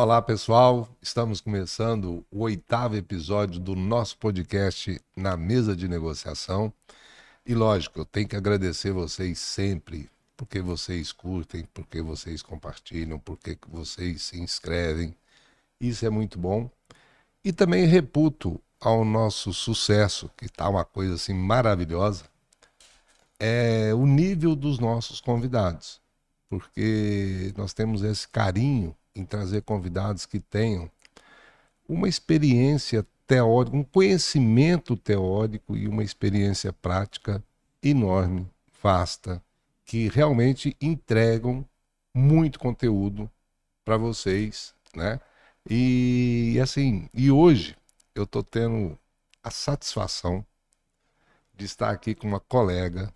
Olá, pessoal. Estamos começando o 8º episódio do nosso podcast Na Mesa de Negociação. E lógico, eu tenho que agradecer vocês sempre, porque vocês curtem, porque vocês compartilham, porque vocês se inscrevem. Isso é muito bom. E também reputo ao nosso sucesso, que está uma coisa assim maravilhosa, é o nível dos nossos convidados. Porque nós temos esse carinho em trazer convidados que tenham uma experiência teórica, um conhecimento teórico e uma experiência prática enorme, vasta, que realmente entregam muito conteúdo para vocês, né? E assim, e hoje eu estou tendo a satisfação de estar aqui com uma colega,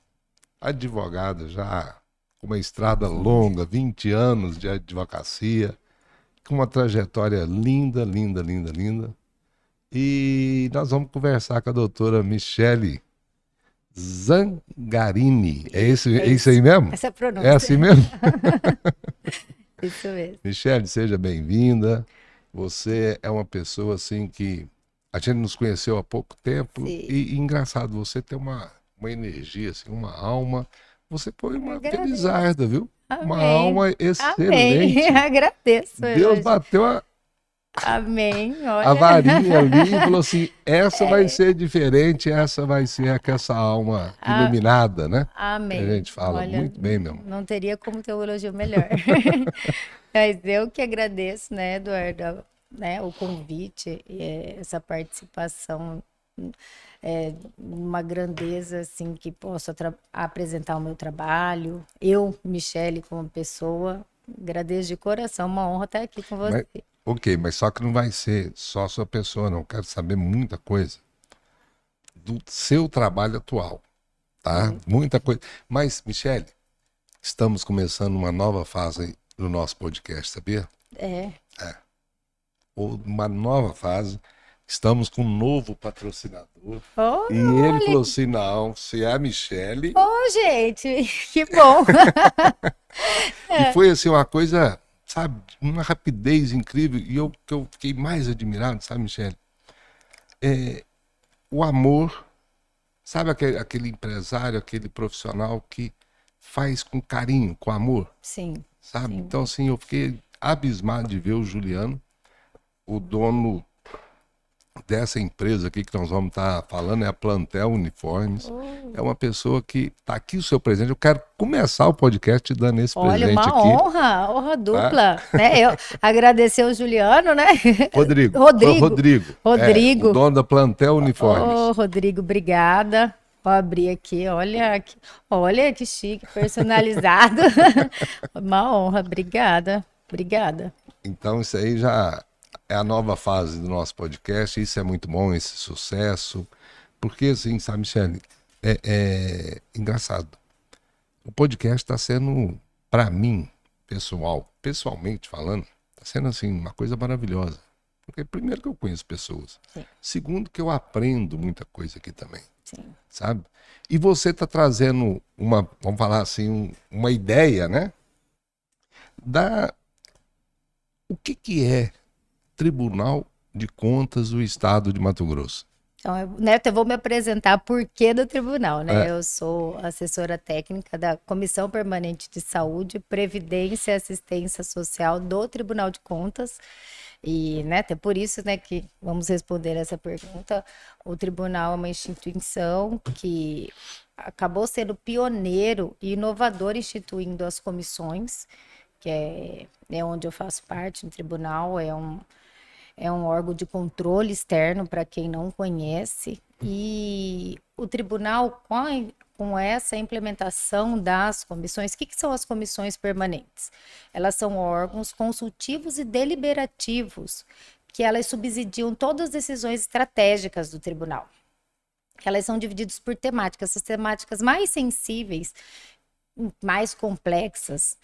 advogada já com uma estrada longa, 20 anos de advocacia, com uma trajetória linda, linda, linda, linda. E nós vamos conversar com a doutora Michele Zangarini. É isso aí mesmo? Essa é a pronúncia. É assim mesmo? Isso mesmo. Michele, seja bem-vinda. Você é uma pessoa assim que a gente nos conheceu há pouco tempo. Sim. E engraçado, você tem uma energia, assim, uma alma. Você foi uma Agradeço. felizarda, viu? Uma Amém. alma excelente. Amém. Agradeço. Deus elogio. bateu Amém. a Olha. varinha ali e falou assim, essa vai ser diferente, essa vai ser com essa alma iluminada, né? Amém. Que a gente fala Olha, muito bem mesmo. não teria como ter um elogio melhor. Mas eu que agradeço, né, Eduardo, né, o convite e essa participação, uma grandeza assim que posso apresentar o meu trabalho. Eu, Michele, como pessoa, agradeço de coração, uma honra estar aqui com você. Mas só que não vai ser só a sua pessoa, não. Quero saber muita coisa do seu trabalho atual, tá? Muita coisa. Mas, Michele, estamos começando uma nova fase no nosso podcast, sabia? Uma nova fase. Estamos com um novo patrocinador. Oh, E ele falou assim, não, se é a Michele... oh, gente, que bom! E foi assim uma coisa, sabe, uma rapidez incrível. E que eu fiquei mais admirado, sabe, Michele? O amor, sabe aquele empresário, aquele profissional que faz com carinho, com amor, Sim. sabe? Sim. Então, assim, eu fiquei abismado de ver o Juliano, o dono dessa empresa aqui que nós vamos estar falando, é a Plantel Uniformes. É uma pessoa que está aqui o seu presente. Eu quero começar o podcast dando esse Olha, presente uma aqui. honra dupla, né? Eu agradecer o Juliano, né? Rodrigo. Rodrigo. O dono da Plantel Uniformes. Ô, Rodrigo, obrigada. Vou abrir aqui, olha que chique, personalizado. Uma honra, obrigada. Então isso aí já é a nova fase do nosso podcast. Isso é muito bom, esse sucesso. Porque assim, sabe, Michele, é engraçado. O podcast está sendo, para mim, pessoalmente falando, está sendo assim uma coisa maravilhosa. Porque primeiro que eu conheço pessoas. Sim. Segundo que eu aprendo muita coisa aqui também. Sim. Sabe? E você está trazendo vamos falar assim, uma ideia, né? O que é Tribunal de Contas do Estado de Mato Grosso? Então, eu vou me apresentar por que do tribunal, né? Eu sou assessora técnica da Comissão Permanente de Saúde, Previdência e Assistência Social do Tribunal de Contas. E, né, até por isso, né, que vamos responder essa pergunta. O tribunal é uma instituição que acabou sendo pioneiro e inovador instituindo as comissões, que é onde eu faço parte no tribunal, é um órgão de controle externo, para quem não conhece, e o tribunal, com essa implementação das comissões, o que são as comissões permanentes? Elas são órgãos consultivos e deliberativos, que elas subsidiam todas as decisões estratégicas do tribunal. Elas são divididas por temáticas, as temáticas mais sensíveis, mais complexas,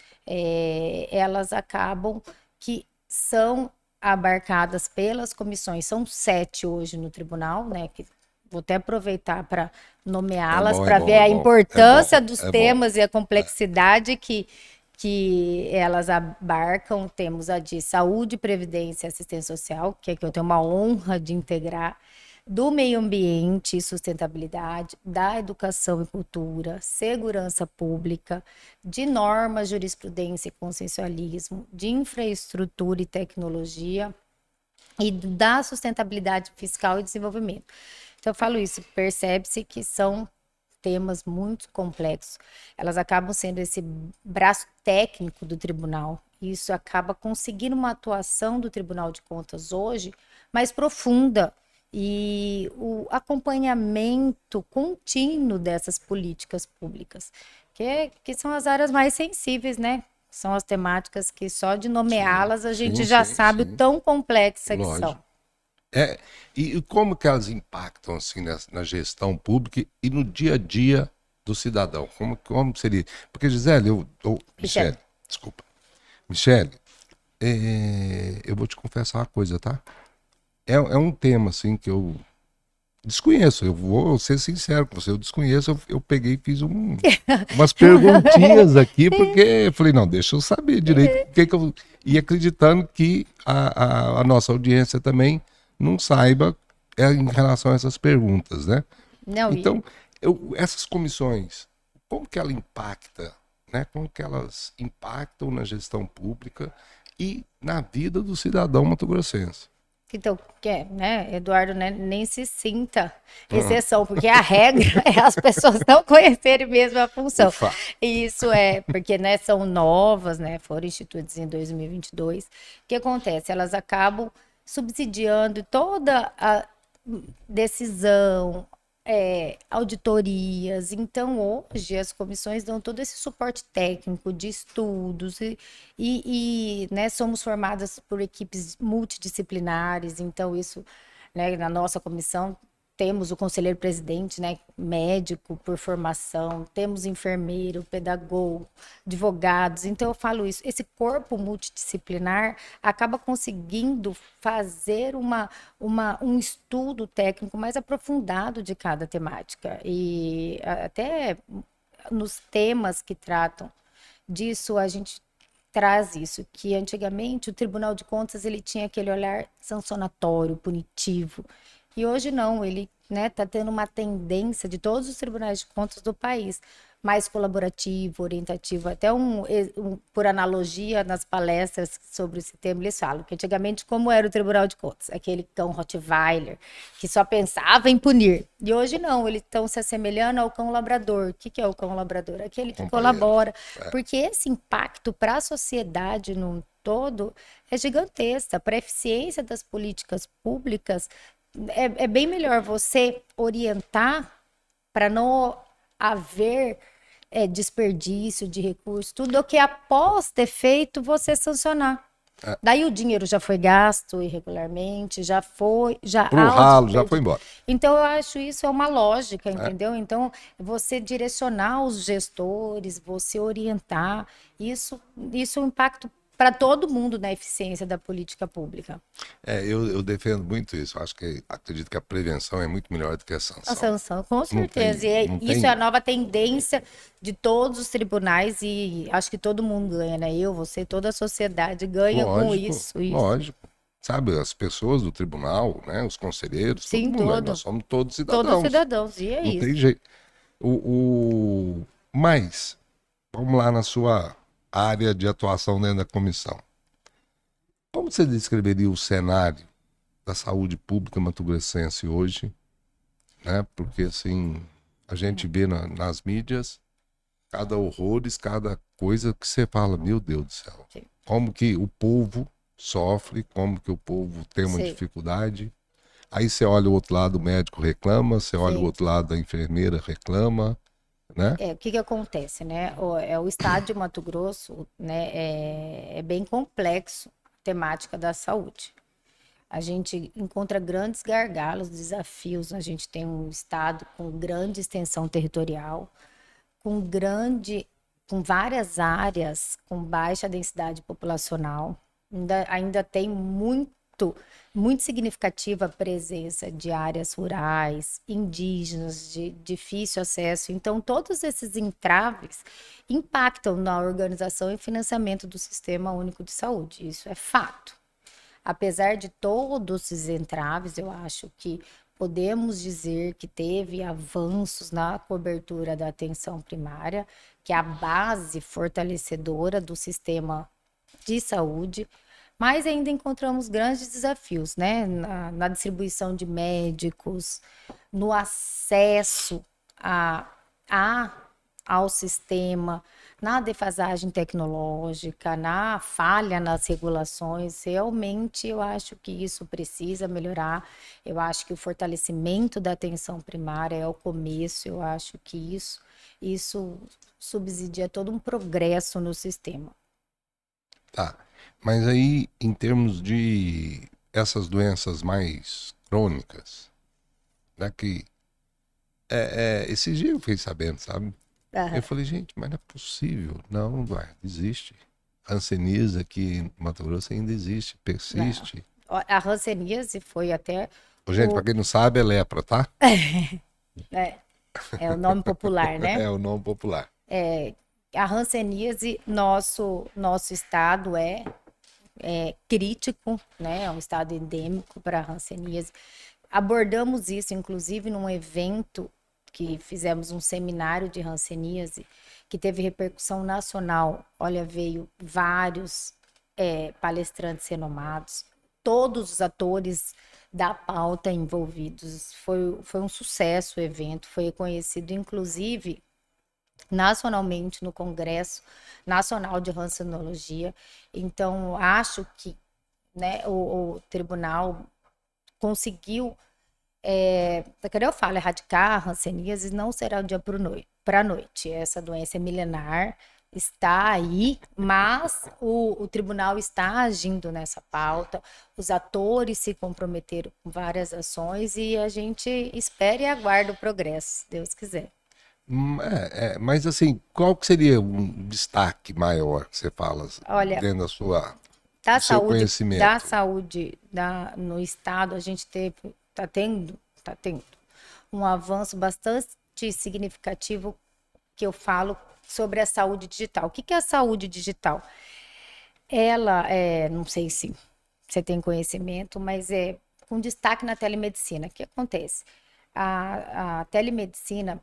elas acabam que são abarcadas pelas comissões. São 7 hoje no tribunal, né? Que vou até aproveitar para nomeá-las, para ver a importância dos temas e a complexidade que que elas abarcam, temos a de saúde, previdência e assistência social, que é que eu tenho uma honra de integrar, do meio ambiente e sustentabilidade, da educação e cultura, segurança pública, de normas, jurisprudência e consensualismo, de infraestrutura e tecnologia e da sustentabilidade fiscal e desenvolvimento. Então, eu falo isso, percebe-se que são temas muito complexos. Elas acabam sendo esse braço técnico do tribunal. Isso acaba conseguindo uma atuação do Tribunal de Contas hoje mais profunda e o acompanhamento contínuo dessas políticas públicas, que são as áreas mais sensíveis, né? São as temáticas que só de nomeá-las a gente já sabe o tão complexa que são. E como que elas impactam assim na gestão pública e no dia a dia do cidadão? Como seria? Porque, Gisele, Michele, desculpa. Michele, eu vou te confessar uma coisa, tá? É um tema assim que eu desconheço, eu vou ser sincero com você, eu desconheço, eu peguei e fiz umas perguntinhas aqui, porque eu falei, não, deixa eu saber direito, e acreditando que a nossa audiência também não saiba em relação a essas perguntas, né? Não, então, essas comissões, como que ela impacta, né? Como que elas impactam na gestão pública e na vida do cidadão mato-grossense? Então, né, Eduardo, né, nem se sinta exceção, porque a regra é as pessoas não conhecerem mesmo a função. E isso é porque, né, são novas, né, foram instituídas em 2022. O que acontece? Elas acabam subsidiando toda a decisão, auditorias. Então, hoje, as comissões dão todo esse suporte técnico de estudos e né, somos formadas por equipes multidisciplinares. Então, isso, né, na nossa comissão, temos o conselheiro presidente, né, médico por formação, temos enfermeiro, pedagogo, advogados. Então, eu falo isso, esse corpo multidisciplinar acaba conseguindo fazer um estudo técnico mais aprofundado de cada temática. E até nos temas que tratam disso, a gente traz isso, que antigamente o Tribunal de Contas ele tinha aquele olhar sancionatório, punitivo, e hoje não, ele tá tendo uma tendência de todos os tribunais de contas do país, mais colaborativo, orientativo, até por analogia nas palestras sobre esse tema eles falam, que antigamente como era o Tribunal de Contas, aquele cão Rottweiler, que só pensava em punir, e hoje não, eles estão se assemelhando ao cão labrador. O que é o cão labrador? Aquele que colabora, porque esse impacto para a sociedade num todo é gigantesca, para a eficiência das políticas públicas. É bem melhor você orientar para não haver desperdício de recursos, tudo do que após ter feito você sancionar. Daí o dinheiro já foi gasto irregularmente, já foi, pro ralo, já foi embora. Então eu acho isso é uma lógica, entendeu? Então você direcionar os gestores, você orientar, isso é um impacto para todo mundo na eficiência da política pública. Eu defendo muito isso. Acredito que a prevenção é muito melhor do que a sanção. A sanção, com certeza. Isso é a nova tendência de todos os tribunais e acho que todo mundo ganha, né? Eu, você, toda a sociedade ganha com isso. Lógico. Sabe, as pessoas do tribunal, né? Os conselheiros, sim, todo mundo, nós somos todos cidadãos. Todos cidadãos, e é não isso. Não tem jeito. Mas, vamos lá na sua área de atuação dentro da comissão. Como você descreveria o cenário da saúde pública mato-grossense hoje? Né? Porque, assim, a gente vê nas mídias cada horrores, cada coisa que você fala, meu Deus do céu. Sim. Como que o povo sofre, como que o povo tem uma dificuldade. Aí você olha o outro lado, o médico reclama, você olha o outro lado, a enfermeira reclama. Né? O que acontece, né? O estado de Mato Grosso, né, é bem complexo a temática da saúde. A gente encontra grandes gargalos, desafios. A gente tem um estado com grande extensão territorial, com várias áreas com baixa densidade populacional. Ainda tem muito muito significativa a presença de áreas rurais, indígenas, de difícil acesso. Então, todos esses entraves impactam na organização e financiamento do Sistema Único de Saúde. Isso é fato. Apesar de todos esses entraves, eu acho que podemos dizer que teve avanços na cobertura da atenção primária, que é a base fortalecedora do sistema de saúde, mas ainda encontramos grandes desafios, né? Na distribuição de médicos, no acesso a, ao sistema, na defasagem tecnológica, na falha nas regulações. Realmente, eu acho que isso precisa melhorar. Eu acho que o fortalecimento da atenção primária é o começo. Eu acho que isso subsidia todo um progresso no sistema. Tá. Mas aí, em termos de essas doenças mais crônicas, né, que esses dias eu fiquei sabendo, sabe? Eu falei, gente, mas não é possível. Não, vai, existe. Hanseníase aqui em Mato Grosso ainda existe, persiste. A hanseníase foi até Gente, para quem não sabe, é lepra, tá? é o nome popular, né? É o nome popular. A hanseníase, nosso estado é crítico, né? É um estado endêmico para a hanseníase. Abordamos isso, inclusive, num evento que fizemos um seminário de hanseníase, que teve repercussão nacional. Olha, veio vários palestrantes renomados, todos os atores da pauta envolvidos. Foi um sucesso o evento, foi reconhecido, inclusive, nacionalmente no Congresso Nacional de Hansenologia. Então, acho que, né, o tribunal conseguiu, eu falo, erradicar a hanseníase não será do dia para a noite. Essa doença é milenar, está aí, mas o tribunal está agindo nessa pauta, os atores se comprometeram com várias ações e a gente espera e aguarda o progresso, se Deus quiser. Mas assim, qual que seria um destaque maior que você fala dentro do seu conhecimento? Da saúde no estado, a gente está tendo um avanço bastante significativo que eu falo sobre a saúde digital. O que é a saúde digital? Ela não sei se você tem conhecimento, mas é com destaque na telemedicina. O que acontece? A telemedicina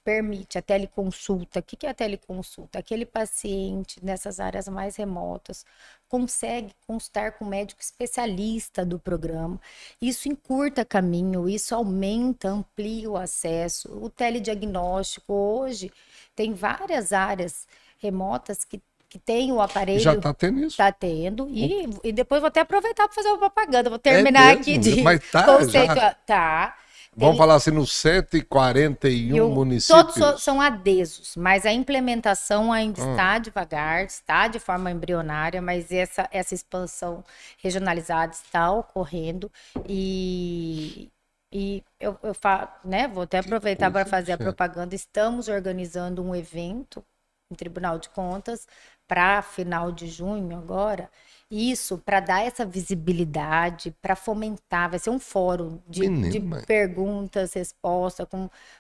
permite a teleconsulta. O que é a teleconsulta? Aquele paciente nessas áreas mais remotas consegue consultar com o médico especialista do programa. Isso encurta caminho, isso aumenta, amplia o acesso. O telediagnóstico hoje tem várias áreas remotas que tem o aparelho. Já está tendo isso? Está tendo. E depois vou até aproveitar para fazer uma propaganda. Vou terminar aqui de conceito. Tá. Vamos falar assim, nos 141 municípios. Todos são adesos, mas a implementação ainda está devagar, está de forma embrionária, mas essa expansão regionalizada está ocorrendo. E eu né, vou até aproveitar para fazer a propaganda. Estamos organizando um evento no Tribunal de Contas para final de junho agora. Isso para dar essa visibilidade, para fomentar, vai ser um fórum de perguntas, respostas,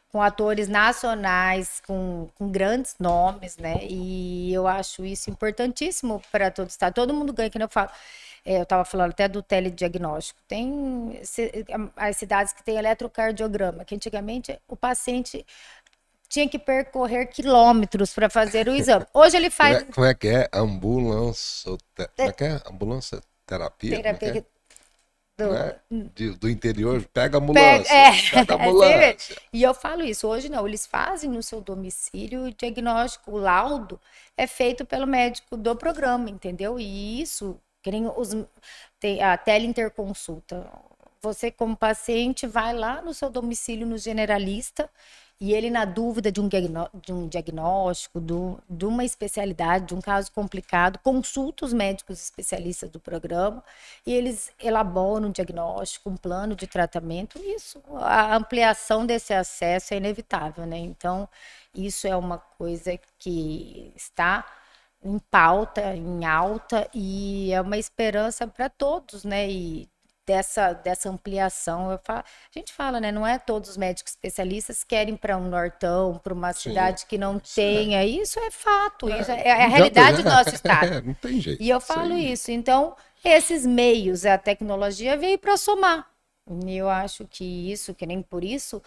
com atores nacionais, com grandes nomes, né? E eu acho isso importantíssimo para todo o estado. Todo mundo ganha, que eu falo. Eu estava falando até do telediagnóstico. Tem as cidades que têm eletrocardiograma, que antigamente o paciente tinha que percorrer quilômetros para fazer o exame. Hoje ele faz... Como é que é? Ambulância terapia? Do interior, pega a ambulância. Pega a ambulância. E eu falo isso, hoje não, eles fazem no seu domicílio o diagnóstico, o laudo é feito pelo médico do programa, entendeu? E isso, tem a teleinterconsulta. Você, como paciente, vai lá no seu domicílio, no generalista, e ele, na dúvida de um diagnóstico, de uma especialidade, de um caso complicado, consulta os médicos especialistas do programa e eles elaboram um diagnóstico, um plano de tratamento. Isso, a ampliação desse acesso é inevitável, né? Então, isso é uma coisa que está em pauta, em alta, e é uma esperança para todos, né? E dessa ampliação, a gente fala, né? Não é todos os médicos especialistas querem para um nortão, para uma Sim, cidade que não isso tenha. Isso é fato, isso é a não adianta, realidade do nosso estado. não tem jeito. E eu Isso falo aí, isso. Então, esses meios, a tecnologia veio para somar. E eu acho que isso, que nem por isso,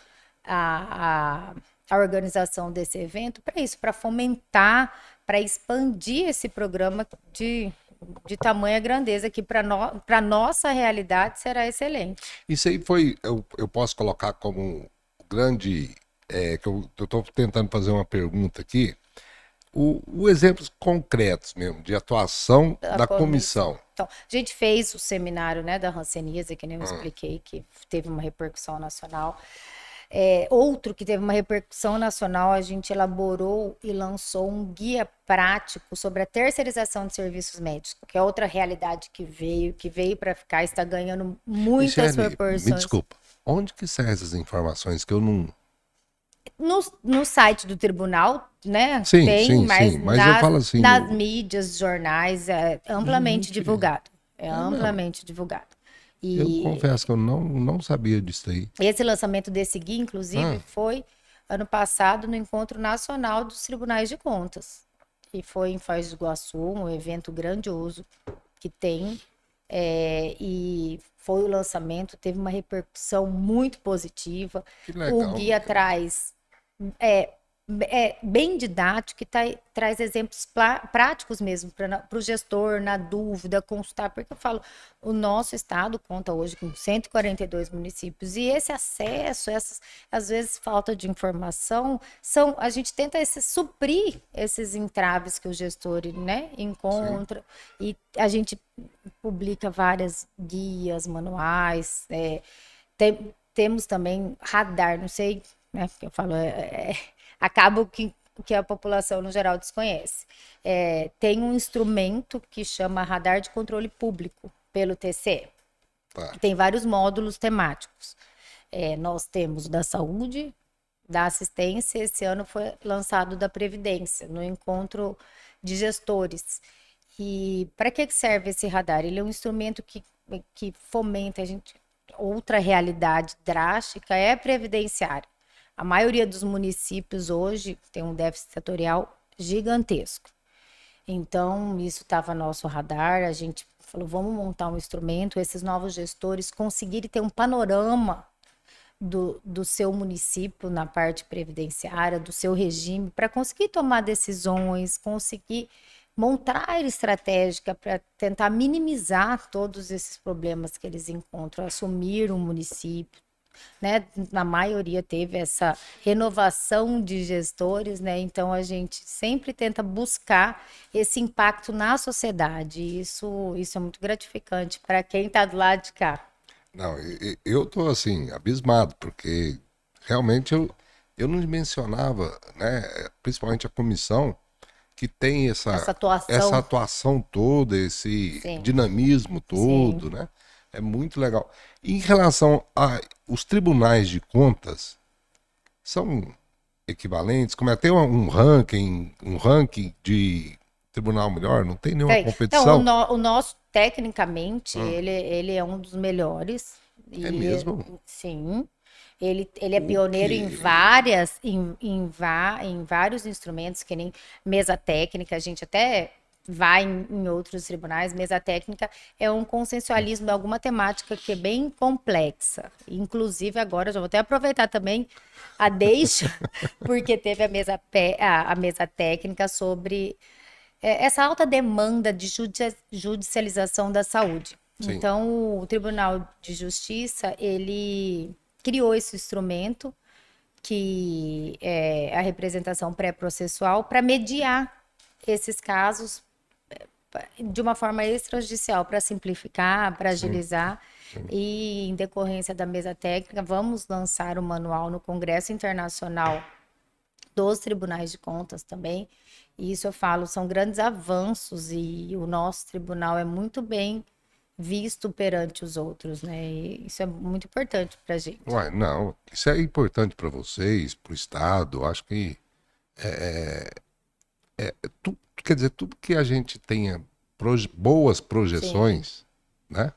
a organização desse evento, para isso, para fomentar, para expandir esse programa de tamanha grandeza, que para nossa realidade será excelente. isso aí foi, eu posso colocar como um grande, que eu estou tentando fazer uma pergunta aqui, o exemplos concretos mesmo, de atuação A da comissão. comissão. Então, a gente fez o seminário, né, da hanseníase, que nem eu expliquei, que teve uma repercussão nacional. Outro que teve uma repercussão nacional, a gente elaborou e lançou um guia prático sobre a terceirização de serviços médicos, que é outra realidade que veio para ficar, está ganhando muitas Michele, me proporções. desculpa, onde que saem essas informações que eu não... No site do tribunal, né? Sim, Tem, sim, mas sim, mas eu falo assim, nas mídias, jornais, é amplamente mentira, divulgado. É é mesmo. amplamente divulgado. Eu E confesso que eu não sabia disso aí. esse lançamento desse guia, inclusive, Ah, foi ano passado no Encontro Nacional dos Tribunais de Contas. E foi em Foz do Iguaçu, um evento grandioso que tem. E foi o lançamento, teve uma repercussão muito positiva. que O legal, guia Michele. traz bem didático e traz exemplos práticos mesmo para o gestor, na dúvida, consultar, porque eu falo, o nosso estado conta hoje com 142 municípios, e esse acesso, às vezes, falta de informação, a gente tenta suprir esses entraves que o gestor, né, Sim. encontra, e a gente publica várias guias, manuais, temos também radar, não sei, né, que eu falo, acaba que a população no geral desconhece. Tem um instrumento que chama Radar de Controle Público, pelo TCE. Tá. Tem vários módulos temáticos. Nós temos da saúde, da assistência, esse ano foi lançado da Previdência, no encontro de gestores. E para que serve esse radar? Ele é um instrumento que fomenta a gente. Outra realidade drástica é previdenciária. A maioria dos municípios hoje tem um déficit setorial gigantesco. Então, isso estava no nosso radar. A gente falou, vamos montar um instrumento, esses novos gestores conseguirem ter um panorama do seu município na parte previdenciária, do seu regime, para conseguir tomar decisões, conseguir montar estratégica para tentar minimizar todos esses problemas que eles encontram, assumir um município, né? Na maioria teve essa renovação de gestores, né? Então a gente sempre tenta buscar esse impacto na sociedade. Isso é muito gratificante para quem está do lado de cá. Não, eu tô assim, abismado, porque realmente eu não dimensionava, né, principalmente a comissão, que tem Essa essa atuação, atuação toda, esse sim, dinamismo sim. todo, né? É muito legal. Em relação a os tribunais de contas, são equivalentes? Como é? Tem um ranking de tribunal melhor? Não tem nenhuma Tem. Então, competição? o nosso, tecnicamente, Ah, ele é um dos melhores. é E, mesmo? sim, ele é O pioneiro em quê? em vários instrumentos, que nem mesa técnica, a gente até vai em outros tribunais. Mesa técnica é um consensualismo de alguma temática que é bem complexa. Inclusive, agora, já vou até aproveitar também a deixa, porque teve a mesa técnica sobre essa alta demanda de judicialização da saúde. Sim, Então, o Tribunal de Justiça, ele criou esse instrumento, que é a representação pré-processual, para mediar esses casos de uma forma extrajudicial, para simplificar, para sim, agilizar. sim. E, em decorrência da mesa técnica, vamos lançar o manual no Congresso Internacional dos Tribunais de Contas também. E isso eu falo, são grandes avanços, e o nosso tribunal é muito bem visto perante os outros, né? E isso é muito importante para a gente. Uai, não, isso é importante para vocês, para o Estado. Acho que quer dizer, tudo que a gente tenha boas projeções, né?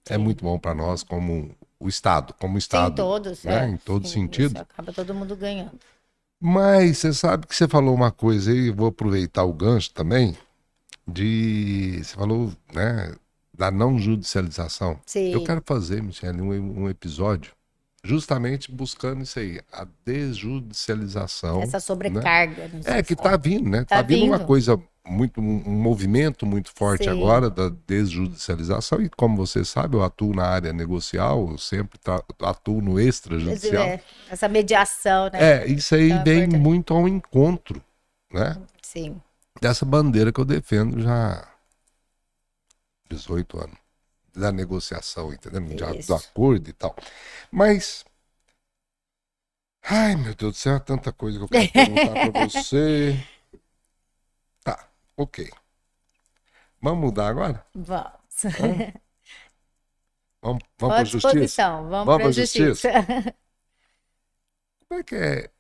É Sim. muito bom para nós como o Estado, Sim, todos, né? Em todo sim, isso sentido. acaba todo mundo ganhando. Mas você sabe que você falou uma coisa aí, eu vou aproveitar o gancho também, você falou, né, da não judicialização. Eu Sim, quero fazer, Michele, um episódio justamente buscando isso aí, a desjudicialização, essa né? sobrecarga nos É que tá estados. vindo, né? Tá Tá vindo uma vindo? coisa um movimento muito forte Sim, agora da desjudicialização e como você sabe, eu atuo na área negocial, eu sempre atuo no extrajudicial. essa mediação, né? É, isso aí Tão vem importante. muito ao encontro, né? Sim, Dessa bandeira que eu defendo já há 18 anos, da negociação, entendeu? Do isso. acordo e tal. Mas, ai meu Deus do céu, é tanta coisa que eu quero perguntar para você. Tá, ok. Vamos mudar agora? Vamos. Hã? Vamos Estou à para a justiça? disposição, vamos Vamos para para a a justiça. justiça? Como é que é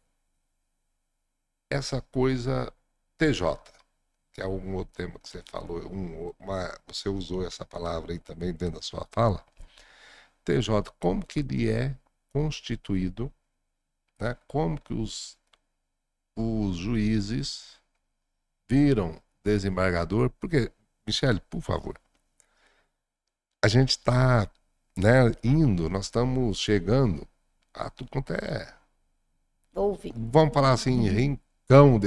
essa coisa TJ? Que é um outro tema que você falou, você usou essa palavra aí também dentro da sua fala. TJ, como que ele é constituído, né? Como que os juízes viram desembargador? Porque, Michele, por favor, a gente está, né, nós estamos chegando a tudo quanto é, Ouve. vamos falar assim, rincão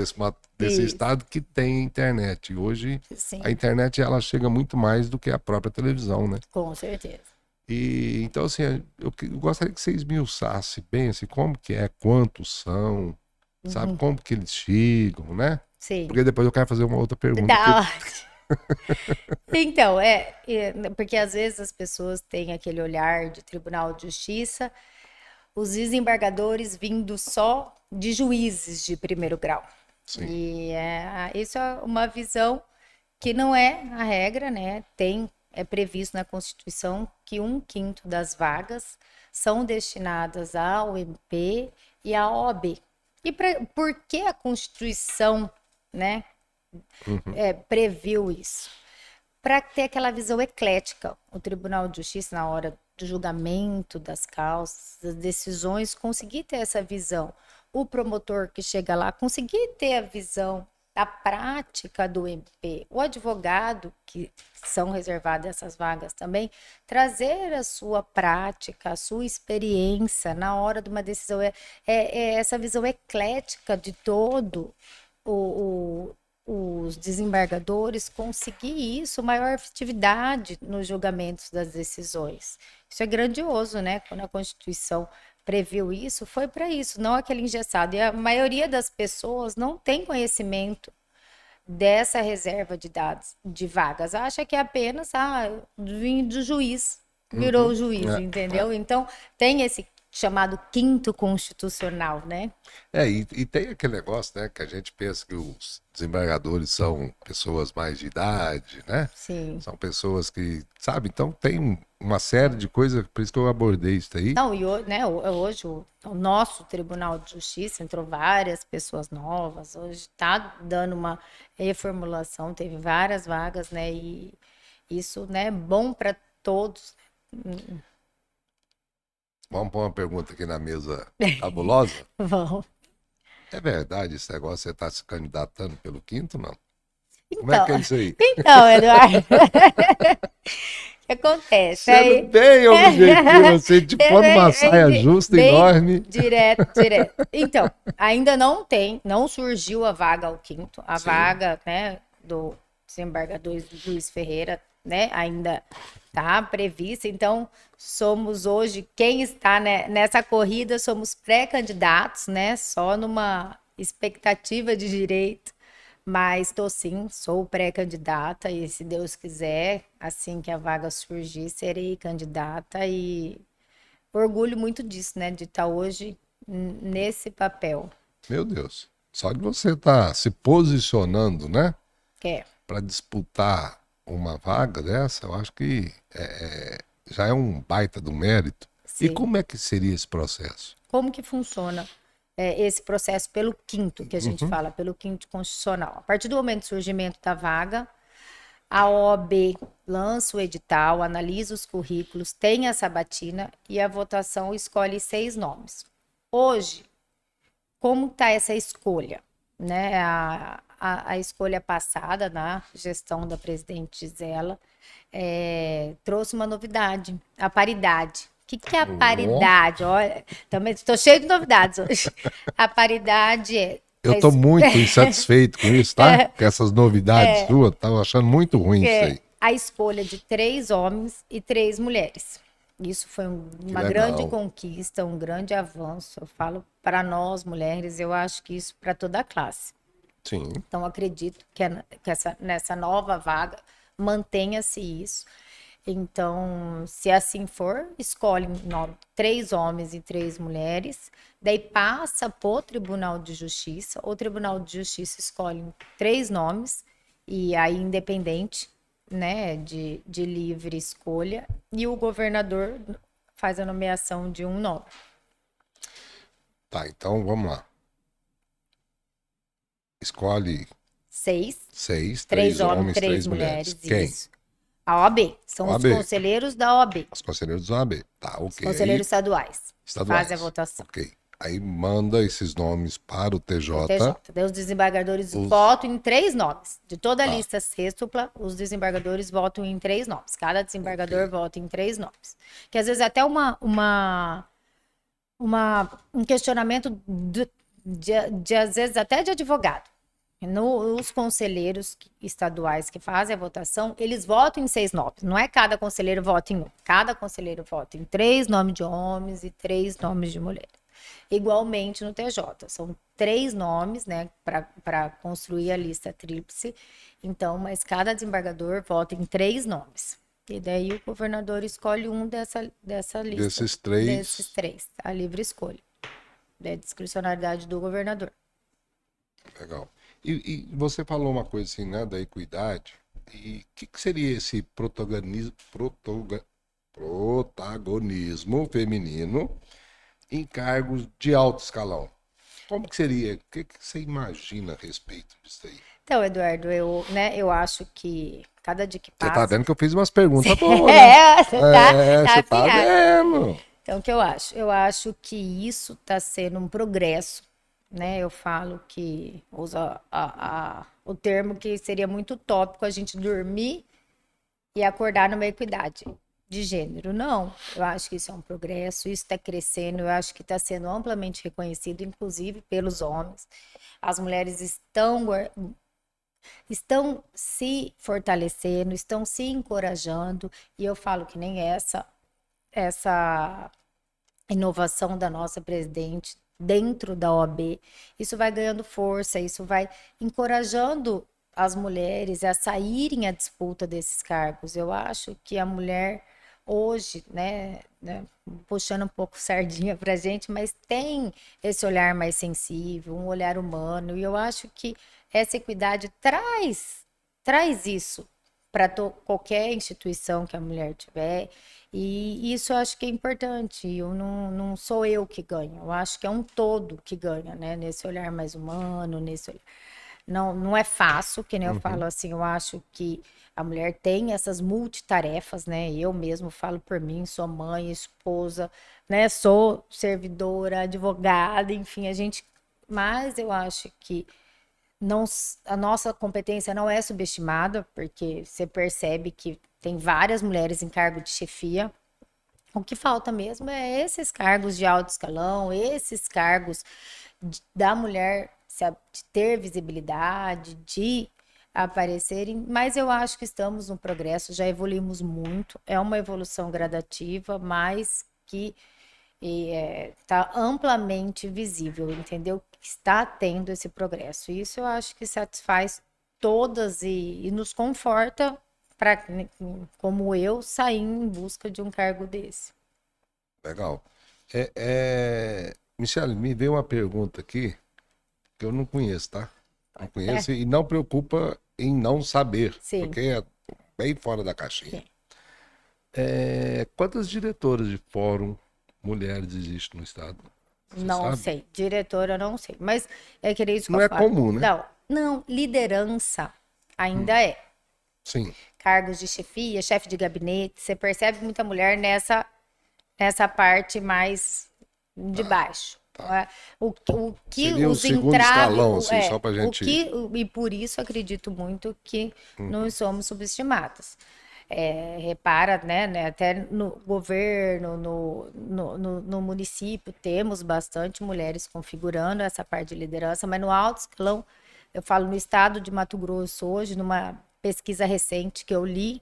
desse Isso, estado que tem internet. E hoje a sim, internet ela chega muito mais do que a própria televisão, né? com certeza. E então assim, eu gostaria que você esmiuçasse bem assim, como que é, quantos são, sabe, Uhum, como que eles chegam, né? sim. Porque depois eu quero fazer uma outra pergunta que Tá ótimo. Então, porque às vezes as pessoas têm aquele olhar de Tribunal de Justiça, os desembargadores vindo só de juízes de primeiro grau. sim. E isso é uma visão que não é a regra, né? É previsto na Constituição que 1/5 das vagas são destinadas ao MP e à OAB. E por que a Constituição, né, Uhum. previu isso? Para ter aquela visão eclética, o Tribunal de Justiça, na hora do julgamento das causas, das decisões, conseguir ter essa visão. O promotor que chega lá conseguir ter a visão da prática do MP. O advogado, que são reservadas essas vagas também, trazer a sua prática, a sua experiência na hora de uma decisão. É essa visão eclética de todo o, os desembargadores conseguir isso, maior efetividade nos julgamentos das decisões. Isso é grandioso, né? Quando a Constituição previu isso, foi para isso, não aquele engessado. E a maioria das pessoas não tem conhecimento dessa reserva de dados, de vagas. Acha que é apenas vim do juiz, virou Uhum. o juiz, É, é. entendeu? Então, tem esse chamado quinto constitucional, né? E tem aquele negócio, né, que a gente pensa que os desembargadores são pessoas mais de idade, né? Sim. São pessoas que, sabe? Então tem uma série de coisas, por isso que eu abordei isso aí. Não, né, hoje o nosso Tribunal de Justiça entrou várias pessoas novas, hoje está dando uma reformulação, teve várias vagas, né? E isso, né, é bom para todos. Vamos pôr uma pergunta aqui na mesa cabulosa. Vão. É verdade esse negócio, você está se candidatando pelo quinto, não? Como é Então, que é isso aí? então, Eduardo, o que acontece? Sendo Aí, bem objetivo, assim, te pondo uma saia justa, bem enorme. direto, direto. Então, ainda não surgiu a vaga ao quinto, a Sim. vaga, né, do desembargador Luiz Ferreira, né, ainda está prevista. Então, somos hoje, quem está, né, nessa corrida, somos pré-candidatos, né, só numa expectativa de direito. Mas estou sim, sou pré-candidata e se Deus quiser, assim que a vaga surgir, serei candidata e orgulho muito disso, né, de estar hoje nesse papel. Meu Deus. Só de você estar se posicionando, né, Que é, para disputar uma vaga dessa, eu acho que já é um baita do mérito. E sim. como é que seria esse processo? Como que funciona? esse processo pelo quinto, que a gente fala, pelo quinto constitucional. A partir do momento do surgimento da vaga, a OAB lança o edital, analisa os currículos, tem a sabatina e a votação escolhe 6 nomes. Hoje, como está essa escolha? Né? A escolha passada na gestão da presidente Gisela trouxe uma novidade, a paridade. O que é a paridade? Olha, também estou cheio de novidades hoje. A paridade é... Eu estou muito insatisfeito com isso, tá? Com essas novidades suas, estava achando muito ruim isso aí. A escolha de 3 homens e 3 mulheres. Isso foi uma grande conquista, um grande avanço. Eu falo para nós, mulheres, eu acho que isso para toda a classe. Sim. Então, acredito que nessa nova vaga mantenha-se isso. Então, se assim for, escolhe 3 homens e 3 mulheres, daí passa para o Tribunal de Justiça, o Tribunal de Justiça escolhe 3 nomes, e aí independente, né, de livre escolha, e o governador faz a nomeação de um nome. Tá, então vamos lá. Escolhe 6, 3 homens, 3 mulheres. Quem? Isso. A OAB, são OAB. os conselheiros da OAB. Os conselheiros da OAB, tá, ok. Os conselheiros estaduais. Estaduais. Fazem a votação. Ok. Aí manda esses nomes para o TJ. Daí os desembargadores votam em 3 nomes. De toda a lista sextupla, os desembargadores votam em 3 nomes. Cada desembargador vota em 3 nomes. Que às vezes é até um questionamento às vezes até de advogado. Os conselheiros estaduais que fazem a votação, eles votam em 6 nomes. Não é cada conselheiro vota em um. Cada conselheiro vota em 3 nomes de homens e 3 nomes de mulheres. Igualmente no TJ. São 3 nomes, né, para construir a lista tríplice. Então, mas cada desembargador vota em 3 nomes. E daí o governador escolhe um dessa lista. Desses 3. Desses 3. A livre escolha. Da discricionariedade do governador. Legal. E você falou uma coisa assim, né, da equidade. E o que seria esse protagonismo feminino em cargos de alto escalão? Como que seria? O que você imagina a respeito disso aí? Então, Eduardo, eu acho que cada dia que passa... Você tá vendo que eu fiz umas perguntas boas, né? Você tá vendo. Então, o que eu acho? Eu acho que isso está sendo um progresso, né? Eu falo que usa o termo que seria muito utópico a gente dormir e acordar numa equidade de gênero. Não, eu acho que isso é um progresso, isso está crescendo, eu acho que está sendo amplamente reconhecido, inclusive pelos homens. As mulheres estão se fortalecendo, estão se encorajando, e eu falo que nem essa inovação da nossa presidente dentro da OAB, isso vai ganhando força, isso vai encorajando as mulheres a saírem à disputa desses cargos. Eu acho que a mulher hoje, né, puxando um pouco sardinha pra gente, mas tem esse olhar mais sensível, um olhar humano, e eu acho que essa equidade traz isso para qualquer instituição que a mulher tiver, e isso eu acho que é importante. Não sou eu que ganho, eu acho que é um todo que ganha, né? Nesse olhar mais humano, nesse olhar. Não é fácil, que nem eu falo assim, eu acho que a mulher tem essas multitarefas, né? Eu mesmo falo por mim, sou mãe, esposa, né? Sou servidora, advogada, enfim, mas eu acho que a nossa competência não é subestimada, porque você percebe que tem várias mulheres em cargo de chefia. O que falta mesmo é esses cargos de alto escalão, esses cargos da mulher de ter visibilidade, de aparecerem, mas eu acho que estamos no progresso, já evoluímos muito, é uma evolução gradativa, mas que está amplamente visível, entendeu? Está tendo esse progresso. Isso eu acho que satisfaz todas e nos conforta para, como eu, sair em busca de um cargo desse. Legal. Michele, me veio uma pergunta aqui que eu não conheço, tá? Não conheço e não preocupa em não saber, Sim. porque é bem fora da caixinha. Quantas diretoras de fórum mulheres existem no estado? Você Não sabe? sei, diretora não sei, mas é que era isso que Não eu é falo. comum, né? Não, liderança ainda é. Sim. Cargos de chefia, chefe de gabinete, você percebe muita mulher nessa parte mais de baixo. Tá. O que Seria o os segundo entraves, escalão, assim, só pra gente. e por isso acredito muito que não somos subestimadas. Repara, né, até no governo, no município, temos bastante mulheres configurando essa parte de liderança, mas no alto escalão, eu falo no estado de Mato Grosso hoje, numa pesquisa recente que eu li,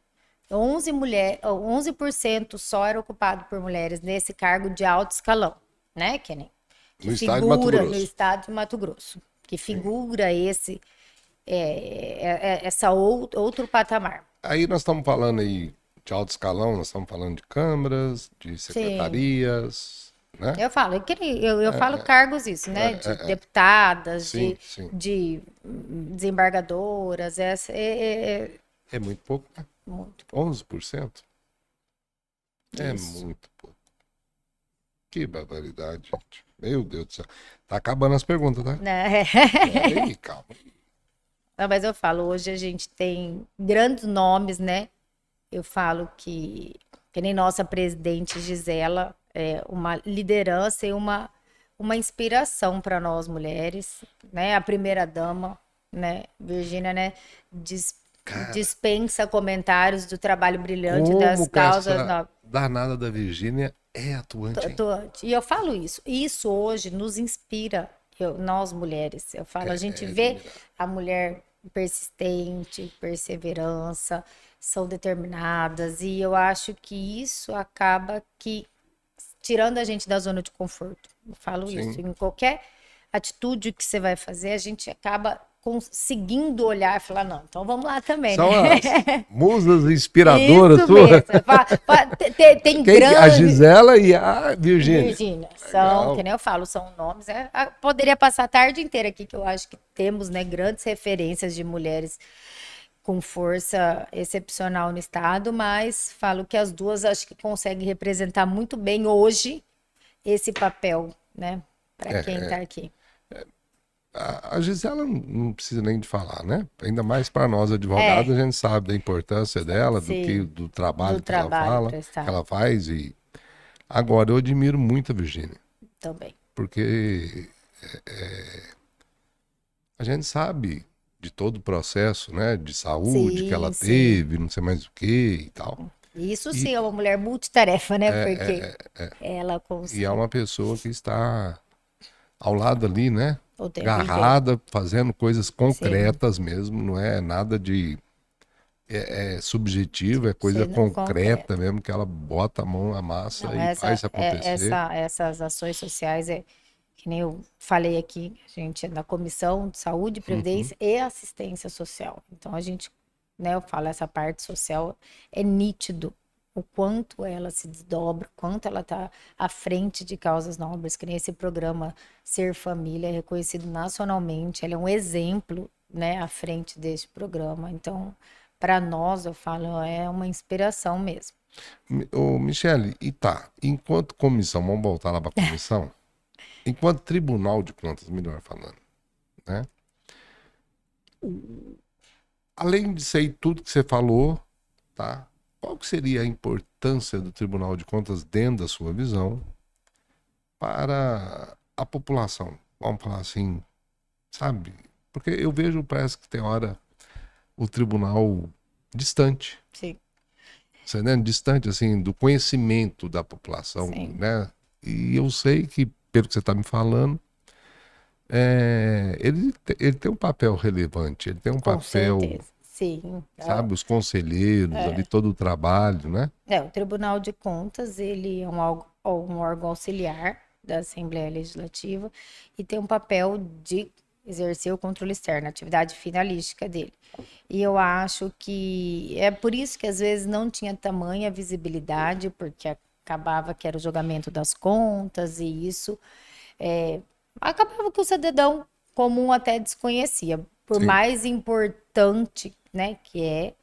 11% só era ocupado por mulheres nesse cargo de alto escalão, né, Kenny? Que No estado de Mato figura no Grosso. estado de Mato Grosso, que Sim. figura essa outro patamar. Aí nós estamos falando aí de alto escalão, nós estamos falando de câmaras, de Sim, secretarias, né? eu falo, eu falo cargos isso, né? De deputadas, Sim, sim. de desembargadoras, É muito pouco, né? muito 11%? É isso. muito pouco. Que barbaridade, gente. Meu Deus do céu. Tá acabando as perguntas, tá? Né? Aí, calma. Não, mas eu falo, hoje a gente tem grandes nomes, né? Eu falo que nem nossa presidente Gisela, é uma liderança e uma inspiração para nós mulheres, né? A primeira dama, né? Virgínia, né? Dis- Cara, dispensa comentários do trabalho brilhante das como que causas essa danada da Virgínia é atuante, hein? atuantes. E eu falo isso. E isso hoje nos inspira, nós mulheres. Eu falo, a gente É vê admirável. a mulher persistente, perseverança, são determinadas. E eu acho que isso acaba que tirando a gente da zona de conforto. Eu falo isso. Sim. Em qualquer atitude que você vai fazer, a gente acaba conseguindo olhar e falar, não, então vamos lá também, né? São as musas inspiradoras Isso suas. mesmo. Tem A grande. Gisela e a Virgínia. Virgínia, são, que Legal. nem eu falo, são nomes. Poderia passar a tarde inteira aqui, que eu acho que temos, né, grandes referências de mulheres com força excepcional no estado, mas falo que as duas acho que conseguem representar muito bem hoje esse papel, né, para quem está aqui. A Gisela não precisa nem de falar, né? Ainda mais para nós advogados, É, a gente sabe da importância dela, sim, do do trabalho que ela trabalho fala, que prestado ela faz. E agora eu admiro muito a Virgínia, também. porque a gente sabe de todo o processo, né, de saúde que ela Sim, sim. teve, não sei mais o que e tal. Isso E, sim é uma mulher multitarefa, né? Porque ela e é consegue uma pessoa que está ao lado ali, né? o tempo inteiro. Agarrada, fazendo coisas Sim, concretas mesmo, não é nada de subjetivo, é coisa sendo concreta concreta. mesmo, que ela bota a mão na massa Não, e faz acontecer. essas ações sociais que nem eu falei aqui, a gente é da Comissão de Saúde, Uhum. Previdência e Assistência Social. Então a gente, né, eu falo, essa parte social é nítido o quanto ela se desdobra, o quanto ela está à frente de causas nobres, que nem esse programa Ser Família é reconhecido nacionalmente, ele é um exemplo, né, à frente deste programa. Então, para nós, eu falo, é uma inspiração mesmo. Ô, Michele, e tá, enquanto comissão, vamos voltar lá para a comissão, enquanto Tribunal de Contas, melhor falando, né? Além disso aí, tudo que você falou, tá? Qual que seria a importância do Tribunal de Contas dentro da sua visão para a população? Vamos falar assim, sabe? Porque eu vejo, parece que tem hora o tribunal distante, Sim, você entende? Distante assim do conhecimento da população, sim. né? E eu sei que, pelo que você está me falando, ele tem um papel relevante, ele tem um Com papel, certeza, sim. sabe, os conselheiros ali, todo o trabalho, né? O Tribunal de Contas, ele é um órgão auxiliar da Assembleia Legislativa e tem um papel de exercer o controle externo, a atividade finalística dele. E eu acho que é por isso que às vezes não tinha tamanha visibilidade, porque acabava que era o julgamento das contas e isso é, acabava que o cidadão comum até desconhecia, por Sim. mais importante, né, que é,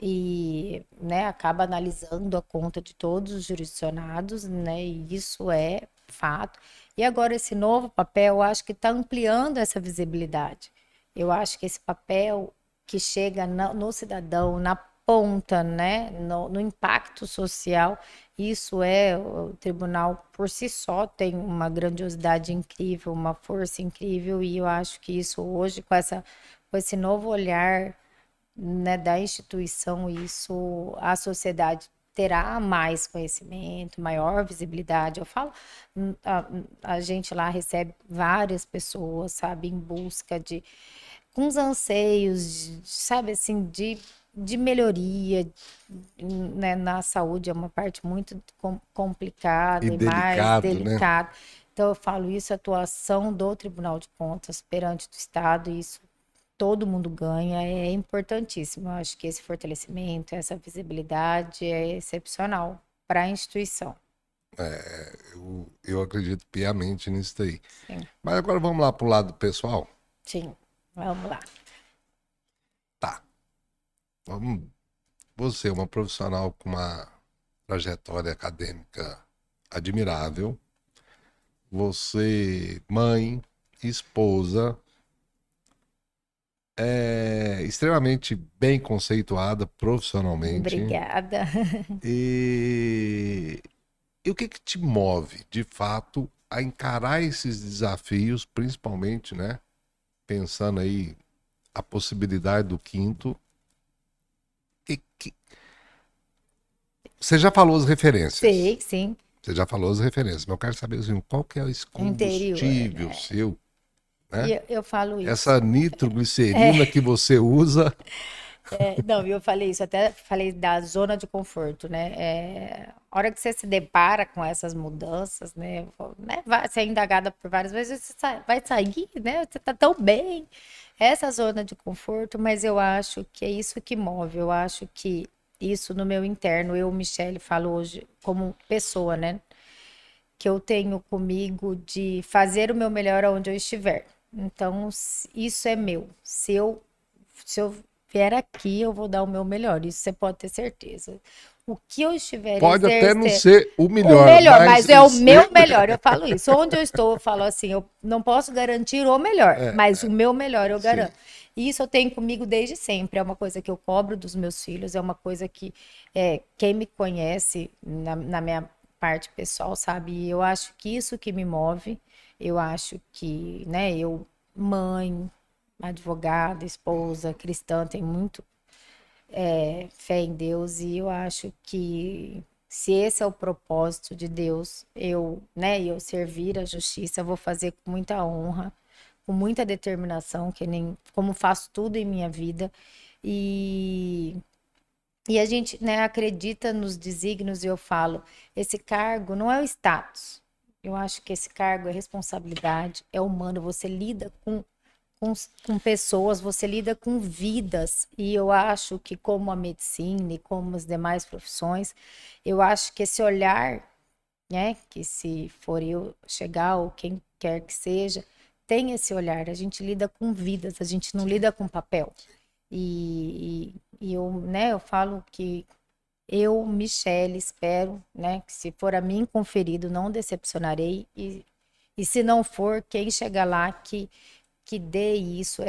e, né, acaba analisando a conta de todos os jurisdicionados, né, e isso é fato. E agora esse novo papel, eu acho que está ampliando essa visibilidade. Eu acho que esse papel que chega no cidadão, na ponta, né, no impacto social, isso o tribunal por si só tem uma grandiosidade incrível, uma força incrível, e eu acho que isso hoje, com esse novo olhar, né, da instituição, isso a sociedade terá mais conhecimento, maior visibilidade. Eu falo, a gente lá recebe várias pessoas, sabe, em busca com os anseios, sabe, assim, de melhoria, né, na saúde é uma parte muito E complicada e mais delicado, né? delicada. Então eu falo isso, a atuação do Tribunal de Contas perante o Estado, isso todo mundo ganha, é importantíssimo. Eu acho que esse fortalecimento, essa visibilidade é excepcional para a instituição. Eu acredito piamente nisso daí. Sim, Mas agora vamos lá pro lado pessoal? sim. Vamos lá. Tá. Vamos. Você é uma profissional com uma trajetória acadêmica admirável. Você, mãe, esposa, é extremamente bem conceituada profissionalmente. Obrigada. E, e o que que te move, de fato, a encarar esses desafios, principalmente, né? Pensando aí a possibilidade do quinto. Que... Você já falou as referências. Sei, sim. Você já falou as referências, mas eu quero saber assim, qual que é esse Interior, combustível né? seu, E né? eu falo Essa isso. nitroglicerina que você usa. Não, eu falei isso, até falei da zona de conforto, né? A hora que você se depara com essas mudanças, né, vai ser indagada por várias vezes, você vai sair, né? Você tá tão bem. Essa zona de conforto, mas eu acho que é isso que move. Eu acho que isso no meu interno, eu, Michele, falo hoje como pessoa, né? Que eu tenho comigo de fazer o meu melhor onde eu estiver. Então, isso é meu. Se eu vier aqui, eu vou dar o meu melhor. Isso você pode ter certeza. O que eu estiver Pode até não exercendo, ser o o melhor, melhor, mas mas é o meu melhor. Eu falo isso. Onde eu estou, eu falo assim, eu não posso garantir o melhor, mas o meu melhor eu sim. garanto. E isso eu tenho comigo desde sempre. É uma coisa que eu cobro dos meus filhos, é uma coisa que quem me conhece na minha parte pessoal, sabe? E eu acho que isso que me move. Eu acho que, né, eu, mãe, advogada, esposa, cristã, tem muito fé em Deus e eu acho que se esse é o propósito de Deus, eu servir a justiça, eu vou fazer com muita honra, com muita determinação, que nem como faço tudo em minha vida. E a gente, né, acredita nos desígnios e eu falo, esse cargo não é o status. Eu acho que esse cargo é responsabilidade, é humano, você lida com pessoas, você lida com vidas. E eu acho que, como a medicina e como as demais profissões, eu acho que esse olhar, né, que se for eu chegar ou quem quer que seja, tem esse olhar. A gente lida com vidas, a gente não lida com papel. E eu, né, eu falo que eu, Michele, espero, né, que se for a mim conferido, não decepcionarei. E se não for, quem chegar lá que dê isso,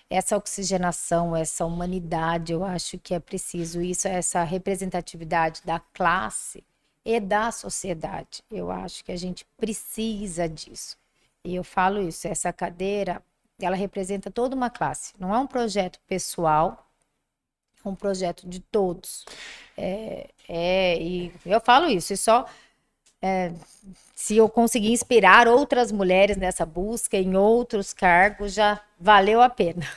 essa oxigenação, essa humanidade, eu acho que é preciso isso, essa representatividade da classe e da sociedade. Eu acho que a gente precisa disso. E eu falo isso, essa cadeira, ela representa toda uma classe. Não é um projeto pessoal, é um projeto de todos. E eu falo isso, e só se eu conseguir inspirar outras mulheres nessa busca, em outros cargos, já valeu a pena.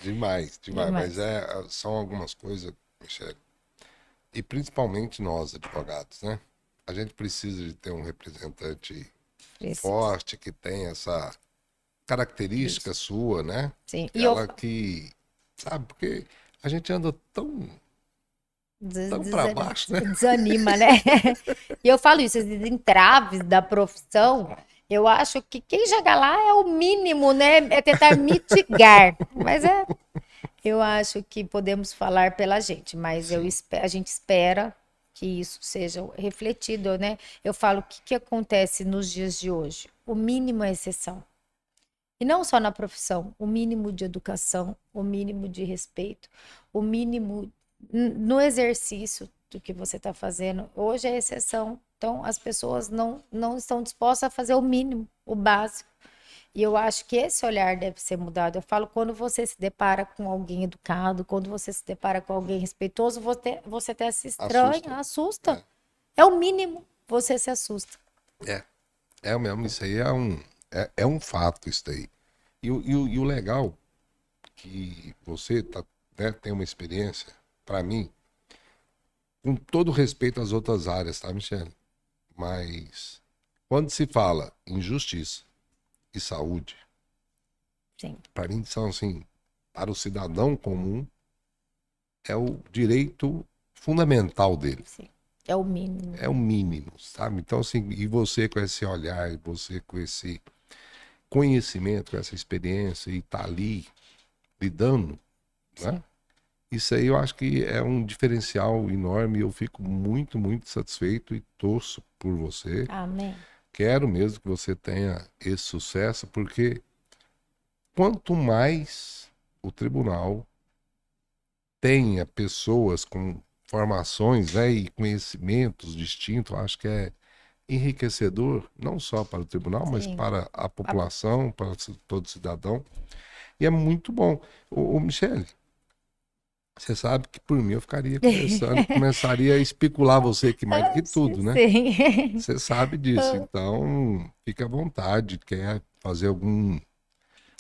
Demais, demais. Mas Demais. são algumas coisas, Michele. E principalmente nós, advogados, né? A gente precisa de ter um representante Preciso. forte que tem essa característica sua, né? Sim. E eu Ela que, sabe, porque a gente anda tão para baixo, né? desanima, né? E eu falo isso, esses entraves da profissão, eu acho que quem chegar lá é o mínimo, né? É tentar mitigar. Mas eu acho que podemos falar pela gente, mas Sim. a gente espera que isso seja refletido, né? Eu falo, o que acontece nos dias de hoje? O mínimo é exceção. E não só na profissão, o mínimo de educação, o mínimo de respeito, o mínimo no exercício do que você está fazendo. Hoje é exceção. Então, as pessoas não estão dispostas a fazer o mínimo, o básico. E eu acho que esse olhar deve ser mudado. Eu falo, quando você se depara com alguém educado, quando você se depara com alguém respeitoso, você até se estranha, assusta. É o mínimo, você se assusta. É mesmo, isso aí é um fato, isso aí. E o legal que você né, tem uma experiência, para mim, com todo respeito às outras áreas, tá, Michele? Mas quando se fala em justiça e saúde, Sim. para mim são assim, para o cidadão comum, é o direito fundamental dele. Sim. É o mínimo. É o mínimo, sabe? Então, assim, e você com esse olhar, e você com esse conhecimento, com essa experiência, e tá ali lidando, né? Isso aí eu acho que é um diferencial enorme. Eu fico muito, muito satisfeito e torço por você. Amém. Quero mesmo que você tenha esse sucesso, porque quanto mais o tribunal tenha pessoas com formações, né, e conhecimentos distintos, acho que é enriquecedor, não só para o tribunal, mas Sim. para a população, para todo cidadão. E é muito bom. Ô, Michele, você sabe que por mim eu ficaria conversando, começaria a especular você aqui mais do que tudo, né? Sim. Você sabe disso, então fica à vontade, quer fazer algum...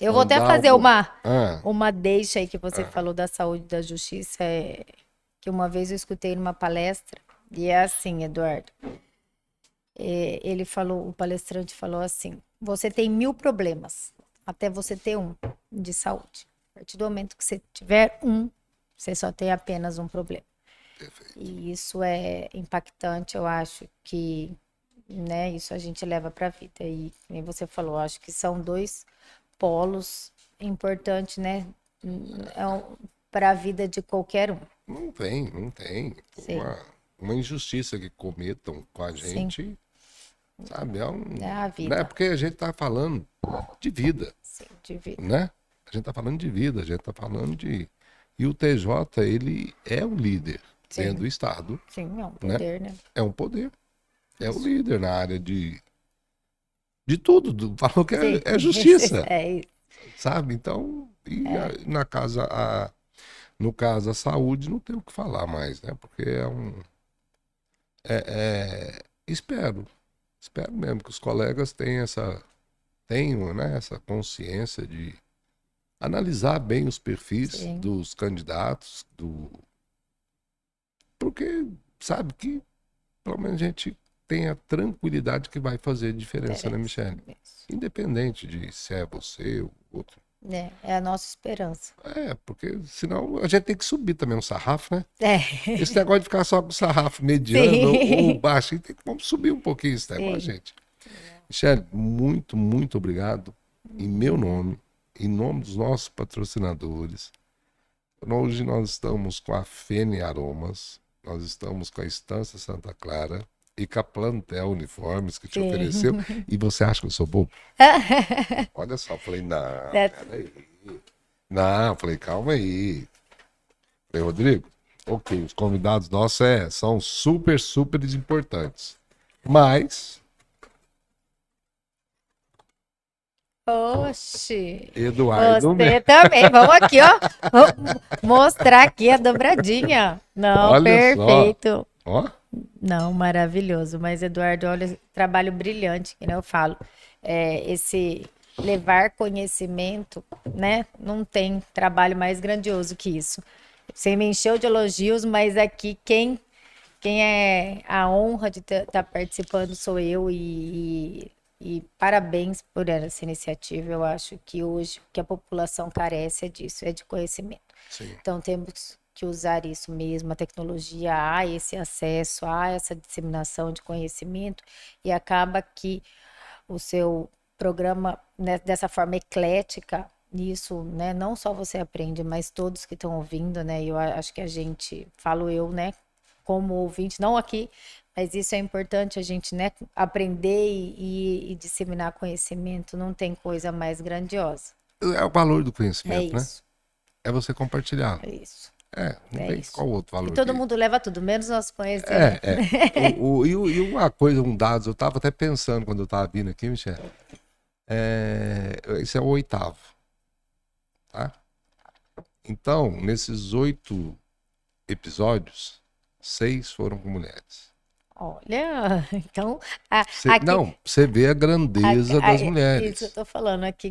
Eu vou até mandar fazer algum... Ah, uma deixa aí que você falou da saúde e da justiça, que uma vez eu escutei numa palestra, e é assim, Eduardo. Ele falou, o palestrante falou assim: você tem 1000 problemas, até você ter um de saúde. A partir do momento que você tiver um, você só tem apenas um problema. perfeito. E isso é impactante, eu acho que, né, isso a gente leva para a vida. E nem você falou, acho que são dois polos importantes, né, para a vida de qualquer um. Não tem, não tem. Sim. Uma injustiça que cometam com a gente, sabe? É a Né? vida. Porque a gente tá falando de vida, Sim, de vida. né? A gente tá falando de vida, a gente tá falando de... E o TJ, ele é o líder dentro do Estado, Sim, é um né? poder, né? É um poder. É o líder na área de tudo. Falou que Sim. é justiça, É isso. sabe? Então, na casa, no caso, a saúde, não tem o que falar mais, né? Porque espero mesmo que os colegas tenham, né, essa consciência de analisar bem os perfis Sim. dos candidatos, porque sabe que pelo menos a gente tem a tranquilidade que vai fazer diferença, né, Michele? Isso. Independente de se é você ou outro. É a nossa esperança. Porque senão a gente tem que subir também um sarrafo, né? É. Esse negócio de ficar só com o sarrafo mediano Sim. ou baixo, vamos subir um pouquinho esse negócio, Sim. gente. Michele, muito, muito obrigado. Em meu nome, em nome dos nossos patrocinadores. Hoje nós estamos com a Fene Aromas, nós estamos com a Estância Santa Clara e com a Plantel Uniformes que te Sim. ofereceu. E você acha que eu sou bobo? Olha só, falei, não, peraí. Não, falei, calma aí. Falei, Rodrigo, ok, os convidados nossos são super, super importantes. Mas, Oxi. Eduardo, Você também. Vamos aqui, ó. Vamos mostrar aqui a dobradinha. Não, olha perfeito. só. Ó, Não, maravilhoso. Mas, Eduardo, olha, trabalho brilhante, que nem eu falo. Esse levar conhecimento, né? Não tem trabalho mais grandioso que isso. Você me encheu de elogios, mas aqui quem é a honra de estar participando sou eu e parabéns por essa iniciativa. Eu acho que hoje o que a população carece é disso, é de conhecimento. sim. Então temos que usar isso mesmo, a tecnologia, há esse acesso, há essa disseminação de conhecimento e acaba que o seu programa, né, dessa forma eclética, isso, né, não só você aprende, mas todos que estão ouvindo, né, eu acho que a gente, falo eu, né, como ouvinte, não aqui, mas isso é importante a gente, né, aprender e disseminar conhecimento, não tem coisa mais grandiosa. É o valor do É conhecimento, né? isso, É você compartilhar. é isso, Não é tem isso. qual outro E valor todo que... mundo leva tudo, menos nosso conhecimento. E uma coisa, um dado, eu estava até pensando quando eu estava vindo aqui, Michel. Esse é o 8º, tá? Então, nesses 8 episódios, 6 foram com mulheres. Olha, então, aqui, Não, você vê a grandeza das mulheres. isso eu tô falando aqui,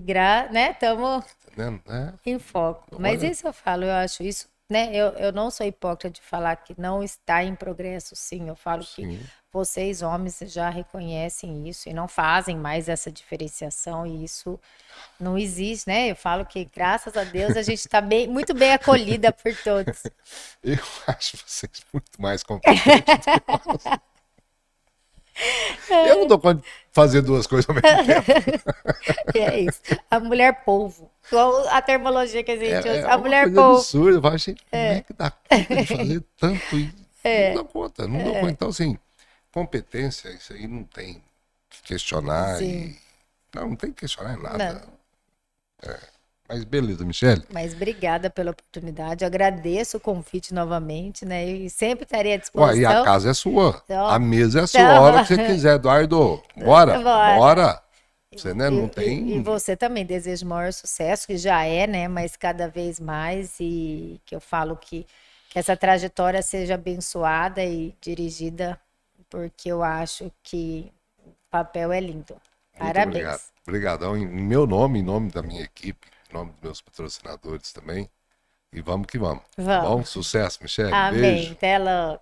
né, estamos Tá vendo? em foco. Mas Olha. isso eu falo, eu acho isso, né, eu não sou hipócrita de falar que não está em progresso, sim, eu falo que Sim. vocês, homens, já reconhecem isso e não fazem mais essa diferenciação e isso não existe, né? Eu falo que, graças a Deus, a gente está muito bem acolhida por todos. Eu acho vocês muito mais competentes do que nós. Eu não dou conta de fazer 2 coisas ao mesmo tempo. É isso. A mulher polvo. Igual a terminologia que a gente usa. É A uma mulher coisa polvo. absurda. Eu falo, gente, como é que dá conta de fazer tanto? Não dá conta, não dá conta. Então, assim, competência, isso aí não tem que questionar. Sim. Não tem que questionar nada. Não. Mas beleza, Michele. Mas obrigada pela oportunidade. Eu agradeço o convite novamente, né? E sempre estarei à Ué, disposição. e a casa é sua. Então, A mesa é sua. A hora que você quiser, Eduardo. Bora. Bora. Bora. Você, né, não E tem... você também desejo maior sucesso, que já é, né? Mas cada vez mais. E que eu falo que essa trajetória seja abençoada e dirigida, porque eu acho que o papel é lindo. Muito Parabéns. obrigado. Obrigadão em meu nome, em nome da minha equipe, em nome dos meus patrocinadores também. E vamos que vamos. Tá Vamos. bom? Sucesso, Michele. Amém. Beijo. Até logo.